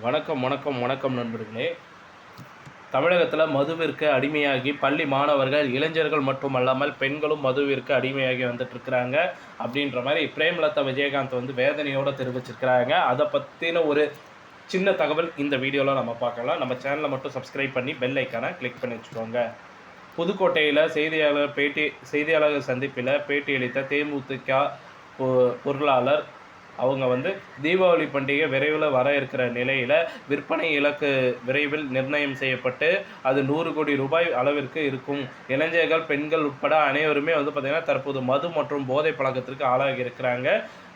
வணக்கம் வணக்கம் வணக்கம் நண்பர்களே. தமிழகத்தில் மதுவிற்கு அடிமையாகி பள்ளி மாணவர்கள், இளைஞர்கள் மட்டுமல்லாமல் பெண்களும் மதுவிற்கு அடிமையாகி வந்துட்டுருக்கிறாங்க அப்படின்ற மாதிரி பிரேமலதா விஜயகாந்த் வந்து வேதனையோடு தெரிவிச்சிருக்கிறாங்க. அதை பற்றின ஒரு சின்ன தகவல் இந்த வீடியோவில் நம்ம பார்க்கலாம். நம்ம சேனலை மட்டும் சப்ஸ்கிரைப் பண்ணி பெல் ஐக்கானை கிளிக் பண்ணி வச்சுக்கோங்க. புதுக்கோட்டையில் செய்தியாளர் சந்திப்பில் பேட்டியளித்த தேமுதிக பொருளாளர் அவங்க வந்து தீபாவளி பண்டிகை விரைவில் வர இருக்கிற நிலையில் விற்பனை இலக்கு விரைவில் நிர்ணயம் செய்யப்பட்டு அது 100 கோடி ரூபாய் அளவிற்கு இருக்கும். இளைஞர்கள், பெண்கள் உட்பட அனைவருமே வந்து பார்த்திங்கன்னா தற்போது மது மற்றும் போதை பழக்கத்திற்கு ஆளாகி இருக்கிறாங்க.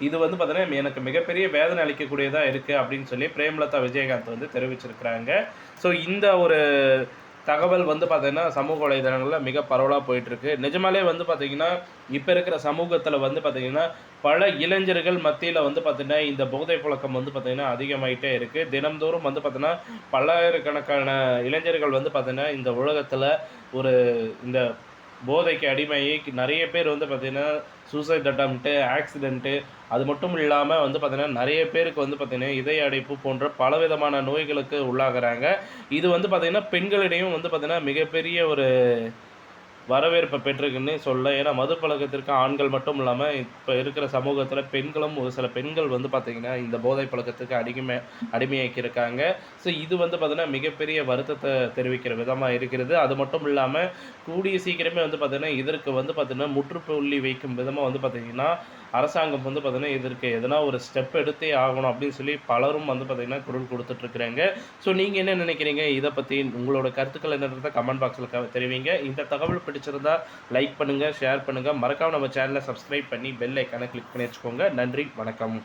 இது வந்து பார்த்திங்கன்னா எனக்கு மிகப்பெரிய வேதனை அளிக்கக்கூடியதாக இருக்குது அப்படின்னு சொல்லி பிரேமலதா விஜயகாந்த் வந்து தெரிவிச்சிருக்கிறாங்க. ஸோ இந்த ஒரு தகவல் வந்து பார்த்திங்கன்னா சமூக வலைதளங்களில் மிக பரவலாக போயிட்டுருக்கு. நிஜமாலே வந்து பார்த்திங்கன்னா இப்போ இருக்கிற சமூகத்தில் வந்து பார்த்திங்கன்னா பல இளைஞர்கள் மத்தியில் வந்து பார்த்திங்கன்னா இந்த போதை பழக்கம் வந்து பார்த்திங்கன்னா அதிகமாகிட்டே இருக்குது. தினம்தோறும் வந்து பார்த்திங்கன்னா பல்லாயிரக்கணக்கான இளைஞர்கள் வந்து பார்த்திங்கன்னா இந்த உலகத்தில் ஒரு இந்த போதைக்கு அடிமையை நிறைய பேர் வந்து பார்த்திங்கன்னா சூசைட் அட்டம்ப்ட்டு, ஆக்சிடென்ட்டு, அது மட்டும் இல்லாமல் வந்து பார்த்திங்கன்னா நிறைய பேருக்கு வந்து பார்த்திங்கன்னா இதய அடைப்பு போன்ற பலவிதமான நோய்களுக்கு உள்ளாகிறாங்க. இது வந்து பார்த்திங்கன்னா பெண்களிடையும் வந்து பார்த்திங்கன்னா மிகப்பெரிய ஒரு வரவேற்பை பெற்றிருக்குன்னு சொல்ல. ஏன்னா மது பழக்கத்திற்கு ஆண்கள் மட்டும் இல்லாமல் இப்போ இருக்கிற சமூகத்தில் பெண்களும் ஒரு சில பெண்கள் வந்து பார்த்திங்கன்னா இந்த போதை பழக்கத்துக்கு அடிமையாக்கி இருக்காங்க. ஸோ இது வந்து பார்த்திங்கன்னா மிகப்பெரிய வருத்தத்தை தெரிவிக்கிற விதமாக இருக்கிறது. அது மட்டும் இல்லாமல் கூடிய சீக்கிரமே வந்து பார்த்திங்கன்னா இதற்கு வந்து பார்த்திங்கன்னா முற்றுப்புள்ளி வைக்கும் விதமாக வந்து பார்த்திங்கன்னா அரசாங்கம் வந்து பார்த்திங்கன்னா இதற்கு எதனா ஒரு ஸ்டெப் எடுத்தே ஆகணும் அப்படின்னு சொல்லி பலரும் வந்து பார்த்திங்கன்னா குரல் கொடுத்துட்ருக்குறாங்க. ஸோ நீங்கள் என்ன நினைக்கிறீங்க இதை பற்றி? உங்களோட கருத்துக்கள் என்னன்றதை கமெண்ட் பாக்ஸில் தெரிவிங்க. இந்த தகவல் பிடிச்சிருந்தா லைக் பண்ணுங்கள், ஷேர் பண்ணுங்கள். மறக்காமல் நம்ம சேனலை சப்ஸ்கிரைப் பண்ணி பெல் ஐக்கானை கிளிக் பண்ணி வச்சுக்கோங்க. நன்றி, வணக்கம்.